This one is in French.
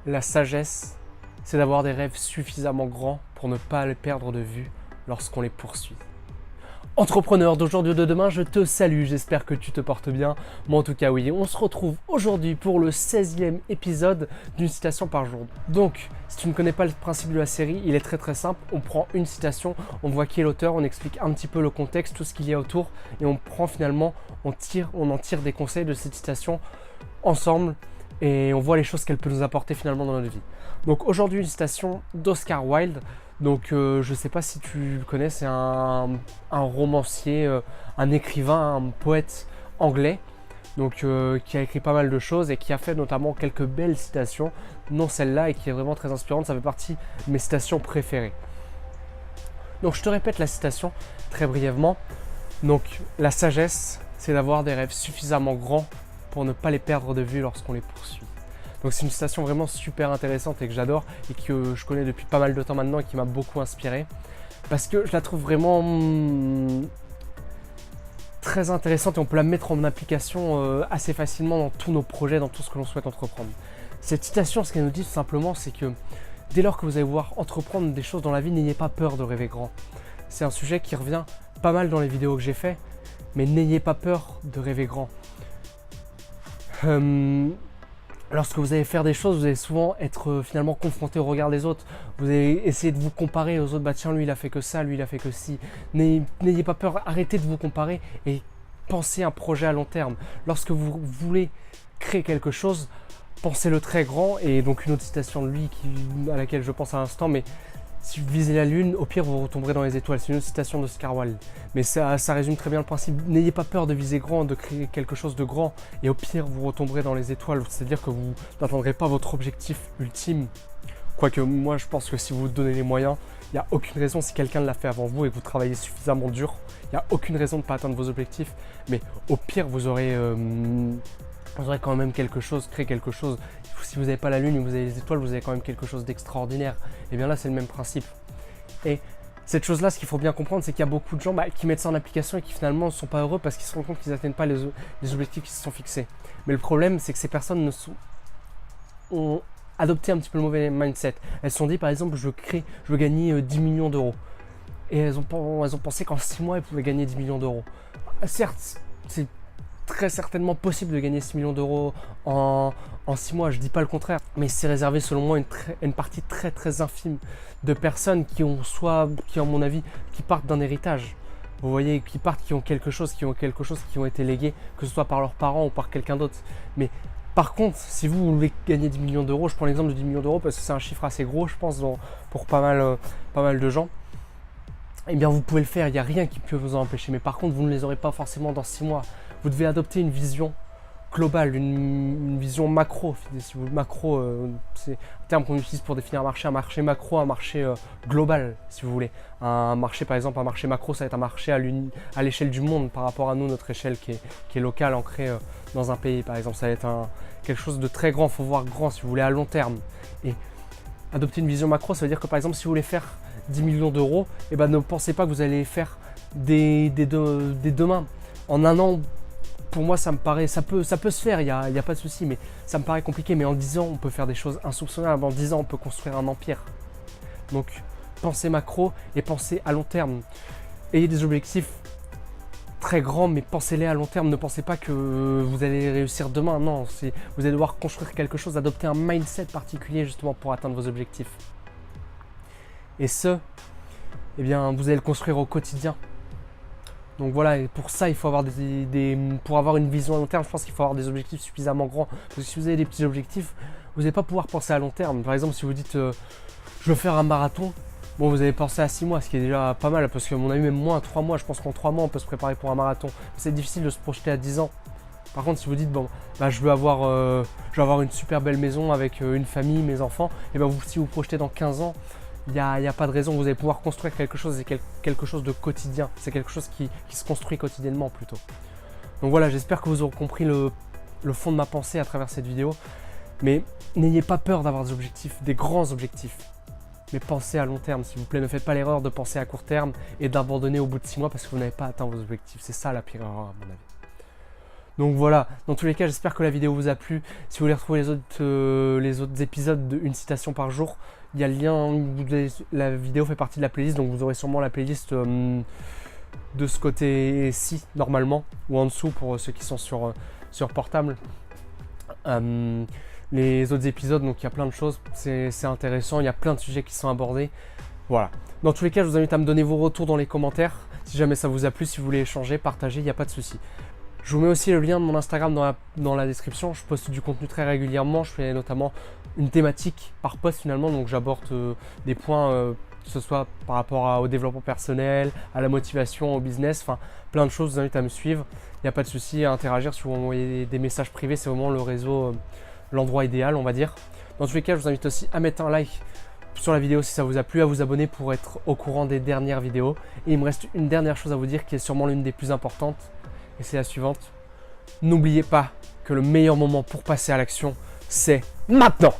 La sagesse, c'est d'avoir des rêves suffisamment grands pour ne pas les perdre de vue lorsqu'on les poursuit. Entrepreneur d'aujourd'hui ou de demain, je te salue, j'espère que tu te portes bien. Moi en tout cas oui, on se retrouve aujourd'hui pour le 16e épisode d'une citation par jour. Donc, si tu ne connais pas le principe de la série, il est très simple. On prend une citation, on voit qui est l'auteur, on explique un petit peu le contexte, tout ce qu'il y a autour, et on prend finalement, on en tire des conseils de cette citation ensemble, et on voit les choses qu'elle peut nous apporter finalement dans notre vie. Donc aujourd'hui, une citation d'Oscar Wilde. Donc je ne sais pas si tu le connais, c'est un romancier, un écrivain, un poète anglais, donc qui a écrit pas mal de choses et qui a fait notamment quelques belles citations, non celle-là, et qui est vraiment très inspirante. Ça fait partie de mes citations préférées. Donc je te répète la citation très brièvement. Donc la sagesse, c'est d'avoir des rêves suffisamment grands pour ne pas les perdre de vue lorsqu'on les poursuit. Donc c'est une citation vraiment super intéressante et que j'adore et que je connais depuis pas mal de temps maintenant et qui m'a beaucoup inspiré. Parce que je la trouve vraiment très intéressante et on peut la mettre en application assez facilement dans tous nos projets, dans tout ce que l'on souhaite entreprendre. Cette citation, ce qu'elle nous dit tout simplement, c'est que dès lors que vous allez vouloir entreprendre des choses dans la vie, n'ayez pas peur de rêver grand. C'est un sujet qui revient pas mal dans les vidéos que j'ai fait, mais n'ayez pas peur de rêver grand. Lorsque vous allez faire des choses, vous allez souvent être finalement confronté au regard des autres. Vous allez essayer de vous comparer aux autres. Bah tiens, lui il a fait que ça, lui il a fait que ci. N'ayez pas peur, arrêtez de vous comparer et pensez un projet à long terme. Lorsque vous voulez créer quelque chose, pensez-le très grand. Et donc une autre citation de lui à laquelle je pense à l'instant, mais si vous visez la lune, au pire vous retomberez dans les étoiles. C'est une autre citation d'Oscar Wilde. Mais ça résume très bien le principe. N'ayez pas peur de viser grand, de créer quelque chose de grand. Et au pire, vous retomberez dans les étoiles. C'est-à-dire que vous n'atteindrez pas votre objectif ultime. Quoique moi, je pense que si vous vous donnez les moyens, il n'y a aucune raison, si quelqu'un l'a fait avant vous et que vous travaillez suffisamment dur, il n'y a aucune raison de ne pas atteindre vos objectifs. Mais au pire, vous aurez quand même quelque chose, créer quelque chose. Si vous n'avez pas la lune et vous avez les étoiles, vous avez quand même quelque chose d'extraordinaire. Et bien là, c'est le même principe. Et cette chose-là, ce qu'il faut bien comprendre, c'est qu'il y a beaucoup de gens qui mettent ça en application et qui finalement ne sont pas heureux parce qu'ils se rendent compte qu'ils n'atteignent pas les objectifs qui se sont fixés. Mais le problème, c'est que ces personnes ont adopté un petit peu le mauvais mindset. Elles se sont dit, par exemple, je veux gagner 10 millions d'euros. Et elles ont pensé qu'en 6 mois, elles pouvaient gagner 10 millions d'euros. Certes, c'est très certainement possible de gagner 6 millions d'euros en 6 mois, je dis pas le contraire, mais c'est réservé selon moi une partie très infime de personnes qui à mon avis, qui partent d'un héritage. Vous voyez, qui ont quelque chose, qui ont été légués, que ce soit par leurs parents ou par quelqu'un d'autre. Mais par contre, si vous voulez gagner 10 millions d'euros, je prends l'exemple de 10 millions d'euros parce que c'est un chiffre assez gros, je pense, pour pas mal de gens. Eh bien, vous pouvez le faire, il n'y a rien qui peut vous en empêcher. Mais par contre, vous ne les aurez pas forcément dans 6 mois. Vous devez adopter une vision globale, une vision macro. C'est un terme qu'on utilise pour définir un marché macro, un marché global, si vous voulez. Un marché, par exemple, un marché macro, ça va être un marché à l'échelle du monde par rapport à nous, notre échelle qui est locale, ancrée dans un pays, par exemple. Ça va être quelque chose de très grand, il faut voir grand, si vous voulez, à long terme. Et adopter une vision macro, ça veut dire que, par exemple, si vous voulez faire 10 millions d'euros, eh ben, ne pensez pas que vous allez les faire dès demain. En un an, pour moi, ça me paraît, ça peut se faire, il y a pas de souci, mais ça me paraît compliqué. Mais en 10 ans, on peut faire des choses insoupçonnables. En 10 ans, on peut construire un empire. Donc, pensez macro et pensez à long terme. Ayez des objectifs très grands, mais pensez-les à long terme. Ne pensez pas que vous allez réussir demain. Non, vous allez devoir construire quelque chose, adopter un mindset particulier justement pour atteindre vos objectifs. Et eh bien, vous allez le construire au quotidien. Donc voilà, et pour ça, il faut avoir pour avoir une vision à long terme, je pense qu'il faut avoir des objectifs suffisamment grands. Parce que si vous avez des petits objectifs, vous n'allez pas pouvoir penser à long terme. Par exemple, si vous dites je veux faire un marathon, bon, vous allez penser à 6 mois, ce qui est déjà pas mal, parce que mon avis, même moins 3 mois, je pense qu'en 3 mois, on peut se préparer pour un marathon. C'est difficile de se projeter à 10 ans. Par contre, si vous dites, bon, bah, je veux avoir une super belle maison avec une famille, mes enfants, et ben si vous projetez dans 15 ans, il n'y a pas de raison, vous allez pouvoir construire quelque chose, et quelque chose de quotidien. C'est quelque chose qui se construit quotidiennement plutôt. Donc voilà, j'espère que vous aurez compris le fond de ma pensée à travers cette vidéo. Mais n'ayez pas peur d'avoir des objectifs, des grands objectifs. Mais pensez à long terme, s'il vous plaît. Ne faites pas l'erreur de penser à court terme et d'abandonner au bout de 6 mois parce que vous n'avez pas atteint vos objectifs. C'est ça la pire erreur à mon avis. Donc voilà, dans tous les cas, j'espère que la vidéo vous a plu. Si vous voulez retrouver les autres épisodes de Une citation par jour, il y a le lien, la vidéo fait partie de la playlist, donc vous aurez sûrement la playlist de ce côté-ci, normalement, ou en dessous pour ceux qui sont sur portable. Les autres épisodes, donc il y a plein de choses, c'est intéressant, il y a plein de sujets qui sont abordés. Voilà. Dans tous les cas, je vous invite à me donner vos retours dans les commentaires. Si jamais ça vous a plu, si vous voulez échanger, partager, il n'y a pas de souci. Je vous mets aussi le lien de mon Instagram dans la description. Je poste du contenu très régulièrement. Je fais notamment une thématique par post finalement. Donc j'aborde des points, que ce soit par rapport au développement personnel, à la motivation, au business, enfin plein de choses. Je vous invite à me suivre. Il n'y a pas de souci à interagir. Si vous m'envoyez des messages privés, c'est vraiment le réseau, l'endroit idéal, on va dire. Dans tous les cas, je vous invite aussi à mettre un like sur la vidéo si ça vous a plu, à vous abonner pour être au courant des dernières vidéos. Et il me reste une dernière chose à vous dire qui est sûrement l'une des plus importantes. Et c'est la suivante. N'oubliez pas que le meilleur moment pour passer à l'action, c'est maintenant.